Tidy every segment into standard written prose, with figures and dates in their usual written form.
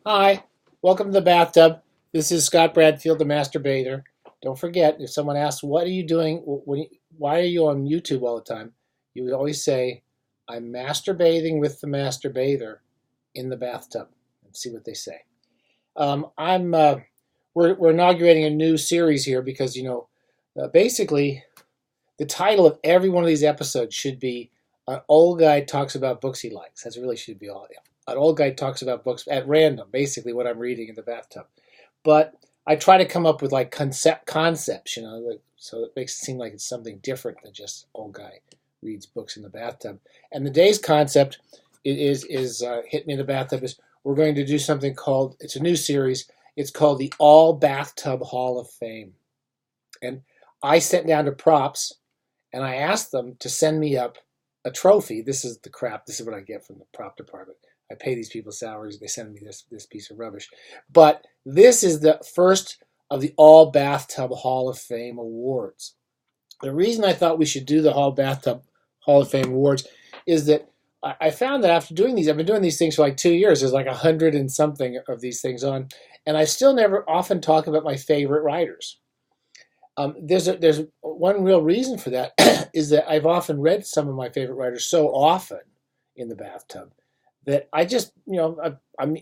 Hi, welcome to the bathtub. This is Scott Bradfield, the master bather. Don't forget, if someone asks, "What are you doing? Why are you on YouTube all the time?" You would always say, "I'm masturbating with the master bather in the bathtub," and see what they say. I'm we're inaugurating a new series here because basically the title of every one of these episodes should be "An Old Guy Talks About Books He Likes." That's really should be all. An old guy talks about books at random, basically what I'm reading in the bathtub. But I try to come up with like concepts, so it makes it seem like it's something different than just old guy reads books in the bathtub. And the day's concept is hit me in the bathtub is we're going to do something called, it's a new series. It's called the All-Bathtub Hall of Fame. And I sent down to props and I asked them to send me up a trophy. This is the crap. This is what I get from the prop department. I pay these people salaries. They send me this piece of rubbish. But this is the first of the All-Bathtub Hall of Fame awards. The reason I thought we should do the All-Bathtub Hall of Fame awards is that I found that after doing these, I've been doing these things for like 2 years. There's like 100 and something of these things on. And I still never often talk about my favorite writers. There's one real reason for that is that I've often read some of my favorite writers so often in the bathtub that I just, I'm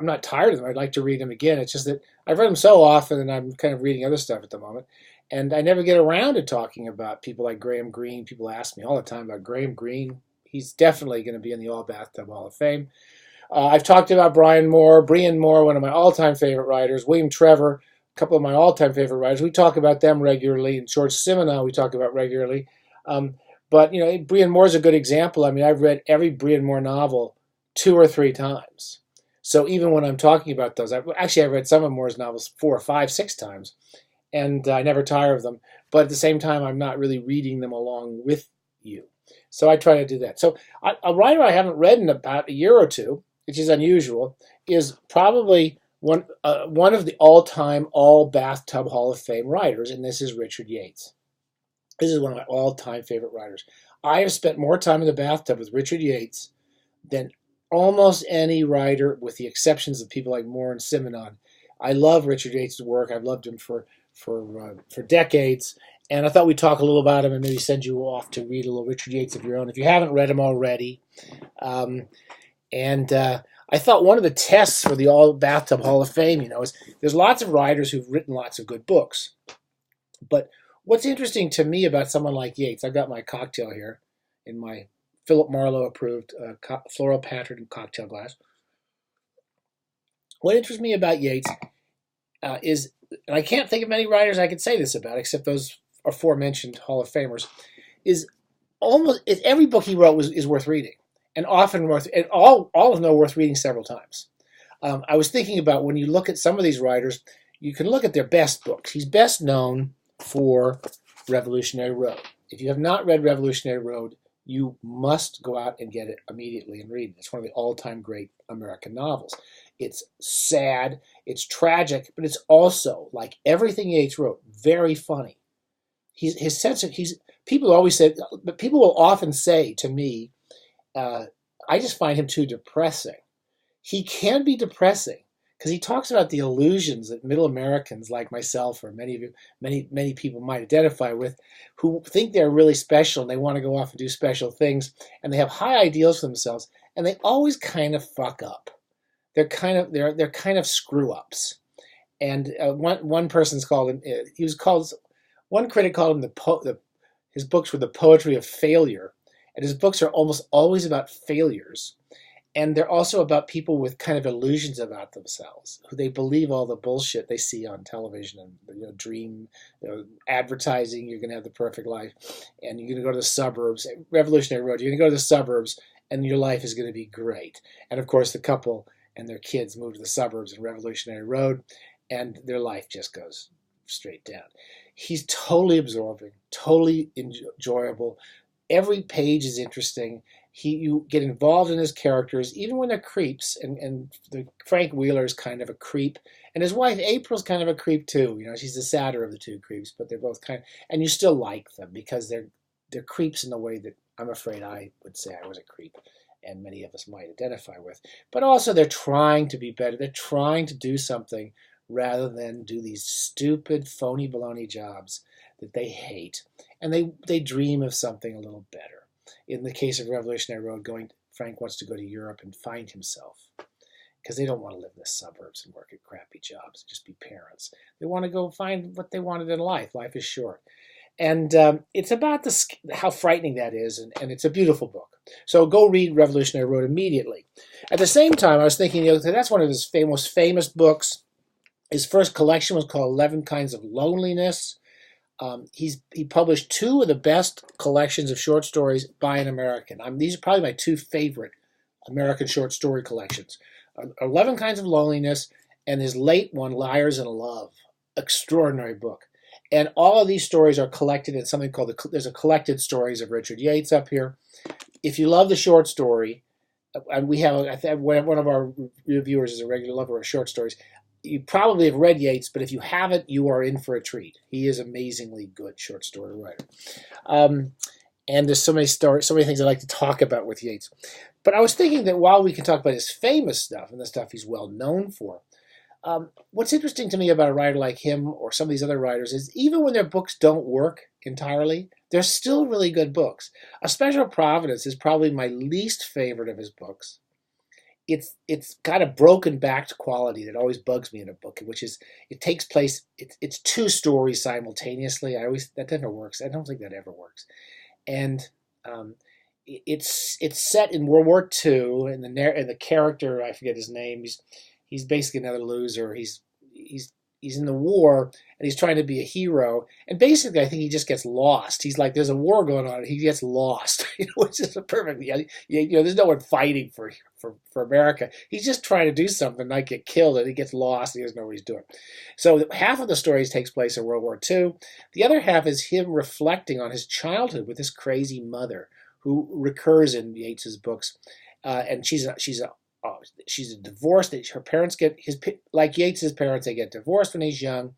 not tired of them. I'd like to read them again. It's just that I've read them so often, and I'm kind of reading other stuff at the moment, and I never get around to talking about people like Graham Greene. People ask me all the time about Graham Greene. He's definitely going to be in the All-Bathtub Hall of Fame. I've talked about Brian Moore, one of my all-time favorite writers, William Trevor, a couple of my all-time favorite writers. We talk about them regularly, and George Simenon we talk about regularly. But Brian Moore is a good example. I mean, I've read every Brian Moore novel 2 or 3 times. So even when I'm talking about those, I've read some of Moore's novels 4 or 5, 6 times, and I never tire of them. But at the same time, I'm not really reading them along with you. So I try to do that. So a writer I haven't read in about a year or two, which is unusual, is probably one of the all-time All-Bathtub Hall of Fame writers, and this is Richard Yates. This is one of my all-time favorite writers. I have spent more time in the bathtub with Richard Yates than almost any writer, with the exceptions of people like Moore and Simenon. I love Richard Yates' work. I've loved him for decades, and I thought we'd talk a little about him and maybe send you off to read a little Richard Yates of your own if you haven't read him already. I thought one of the tests for the All-Bathtub Hall of Fame, is there's lots of writers who've written lots of good books, but what's interesting to me about someone like Yates, I've got my cocktail here in my Philip Marlowe approved floral patterned cocktail glass. What interests me about Yates is, and I can't think of many writers I could say this about except those aforementioned Hall of Famers, is almost every book he wrote is worth reading, and often all of them are worth reading several times. I was thinking about when you look at some of these writers, you can look at their best books. He's best known for Revolutionary Road. If you have not read Revolutionary Road, you must go out and get it immediately and read it. It's one of the all-time great American novels. It's sad, it's tragic, but it's also, like everything Yates wrote, very funny. People will often say to me, I just find him too depressing. He can be depressing because he talks about the illusions that middle Americans like myself or many people might identify with, who think they're really special and they want to go off and do special things, and they have high ideals for themselves, and they always kind of fuck up. They're kind of screw ups. And one person's called him. One critic called him his books were the poetry of failure, and his books are almost always about failures. And they're also about people with kind of illusions about themselves, who they believe all the bullshit they see on television and dream, advertising. You're going to have the perfect life, and you're going to go to the suburbs. Revolutionary Road. You're going to go to the suburbs, and your life is going to be great. And of course, the couple and their kids move to the suburbs in Revolutionary Road, and their life just goes straight down. He's totally absorbing, totally enjoyable. Every page is interesting. You get involved in his characters, even when they're creeps. And Frank Wheeler is kind of a creep, and his wife April's kind of a creep too. She's the sadder of the two creeps, but they're both and you still like them because they're creeps in the way that I'm afraid I would say I was a creep. and many of us might identify with. But also they're trying to be better. They're trying to do something rather than do these stupid, phony baloney jobs that they hate. And they dream of something a little better. In the case of Revolutionary Road, Frank wants to go to Europe and find himself, because they don't want to live in the suburbs and work at crappy jobs and just be parents. They want to go find what they wanted in life. Life is short. And it's about how frightening that is, and it's a beautiful book. So go read Revolutionary Road immediately. At the same time, I was thinking the other day, that's one of his most famous books. His first collection was called 11 Kinds of Loneliness. He published 2 of the best collections of short stories by an American. These are probably my 2 favorite American short story collections. 11 Kinds of Loneliness and his late one, Liars in Love. Extraordinary book. And all of these stories are collected in something called, there's a Collected Stories of Richard Yates up here. If you love the short story, and we have, I think one of our reviewers is a regular lover of short stories, you probably have read Yates, but if you haven't, you are in for a treat. He is amazingly good short story writer. And there's so many things I like to talk about with Yates. But I was thinking that while we can talk about his famous stuff and the stuff he's well known for, what's interesting to me about a writer like him or some of these other writers is even when their books don't work entirely, they're still really good books. A Special Providence is probably my least favorite of his books. It's got a broken backed quality that always bugs me in a book, which is it takes place, it's 2 stories simultaneously. That never works. I don't think that ever works. And it's set in World War II, and the character, I forget his name, he's basically another loser. He's in the war, and he's trying to be a hero. And basically, I think he just gets lost. He's like, there's a war going on, and he gets lost. Which is perfect. There's no one fighting for America. He's just trying to do something, not get killed, and he gets lost. And he doesn't know what he's doing. So half of the stories takes place in World War II. The other half is him reflecting on his childhood with this crazy mother who recurs in Yates's books, and she's a divorced. Her parents like Yates's parents. They get divorced when he's young,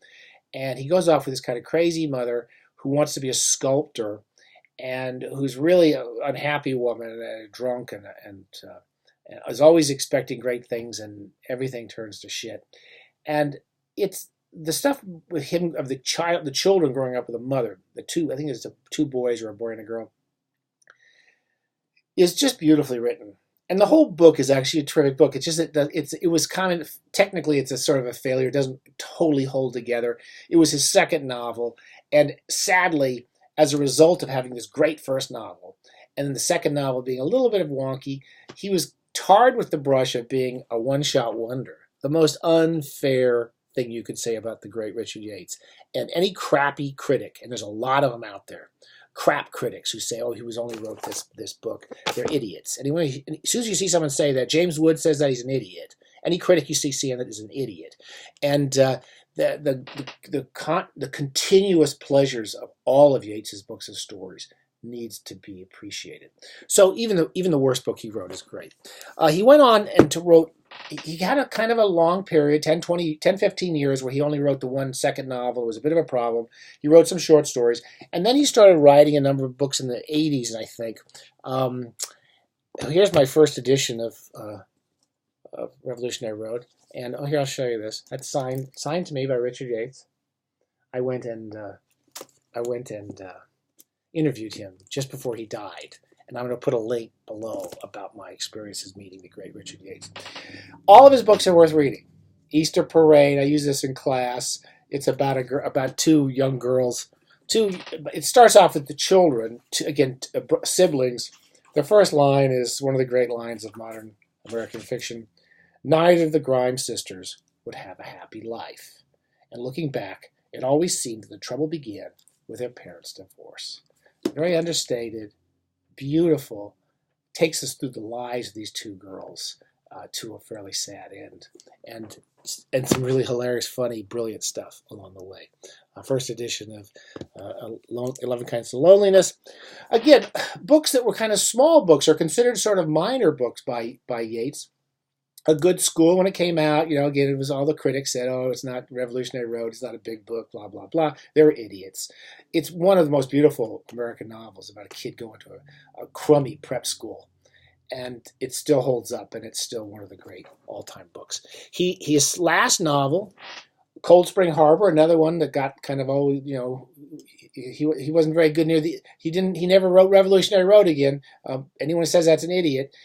and he goes off with this kind of crazy mother who wants to be a sculptor, and who's really an unhappy woman and a drunk and is always expecting great things, and everything turns to shit. And it's the stuff with him of the children growing up with a mother. I think it's 2 boys, or a boy and a girl, is just beautifully written. And the whole book is actually a terrific book. It's just that it was kind of, technically it's a sort of a failure. It doesn't totally hold together. It was his second novel. And sadly, as a result of having this great first novel, and then the second novel being a little bit of wonky, he was tarred with the brush of being a one-shot wonder. The most unfair thing you could say about the great Richard Yates. And any crappy critic, and there's a lot of them out there, crap critics who say, oh, he only wrote this book, they're idiots. And as soon as you see someone say that, James Wood says that, he's an idiot. Any critic you see saying that is an idiot. And the continuous pleasures of all of Yates's books and stories needs to be appreciated. So even the worst book he wrote is great. He went on and wrote. He had a kind of a long period, 10, 15 years, where he only wrote the one second novel. It was a bit of a problem. He wrote some short stories. And then he started writing a number of books in the 80s, I think. Here's my first edition of Revolutionary Road. And here, I'll show you this. That's signed to me by Richard Yates. I went and interviewed him just before he died. And I'm going to put a link below about my experiences meeting the great Richard Yates. All of his books are worth reading. Easter Parade, I use this in class. It's about 2 young girls. It starts off with the children, siblings. The first line is one of the great lines of modern American fiction. Neither of the Grimes sisters would have a happy life. And looking back, it always seemed that the trouble began with their parents' divorce. Very understated, beautiful, takes us through the lives of these 2 girls to a fairly sad end, and some really hilarious, funny, brilliant stuff along the way. First edition of 11 Kinds of Loneliness. Again, books that were kind of small books are considered sort of minor books by Yates. A Good School, when it came out, again, it was all the critics said, oh, it's not Revolutionary Road, it's not a big book, blah, blah, blah. They were idiots. It's one of the most beautiful American novels about a kid going to a crummy prep school and it still holds up, and it's still one of the great all-time books. His last novel, Cold Spring Harbor, another one that got kind of he wasn't very good near the he never wrote Revolutionary Road again. Anyone who says that's an idiot.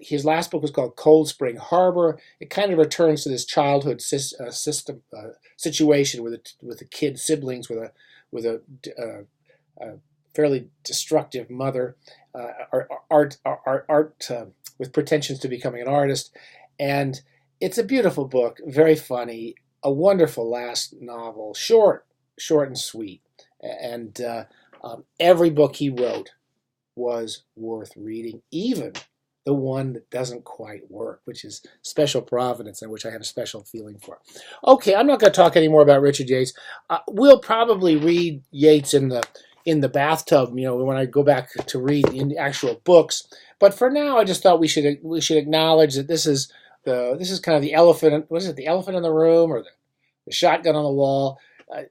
His last book was called Cold Spring Harbor. It kind of returns to this childhood situation with the kid siblings with a fairly destructive mother, with pretensions to becoming an artist, and it's a beautiful book, very funny, a wonderful last novel, short and sweet, and every book he wrote was worth reading, even the one that doesn't quite work, which is Special Providence, and which I have a special feeling for. Okay, I'm not going to talk anymore about Richard Yates. We'll probably read Yates in the bathtub, when I go back to read in the actual books. But for now, I just thought we should acknowledge that this is kind of the elephant. What is it? The elephant in the room, or the shotgun on the wall?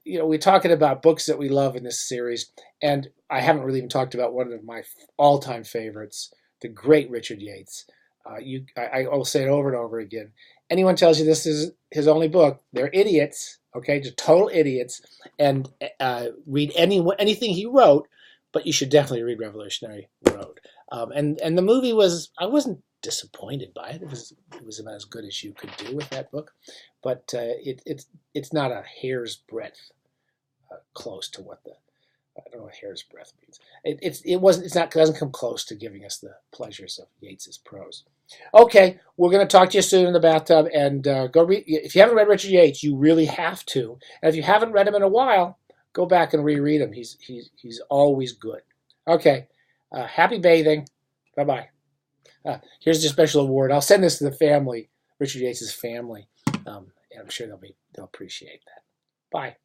We're talking about books that we love in this series, and I haven't really even talked about one of my all-time favorites, the great Richard Yates. I'll say it over and over again. Anyone tells you this is his only book, they're idiots. Okay, just total idiots. And read anything he wrote, but you should definitely read Revolutionary Road. And the movie I wasn't disappointed by it. It was about as good as you could do with that book, but it's not a hair's breadth close to what I don't know what hair's breadth means. It doesn't come close to giving us the pleasures of Yeats's prose. Okay, we're going to talk to you soon in the bathtub, and go read. If you haven't read Richard Yates, you really have to. And if you haven't read him in a while, go back and reread him. He's always good. Okay, happy bathing. Bye-bye. Here's your special award. I'll send this to the family, Richard Yates' family, and I'm sure they'll appreciate that. Bye.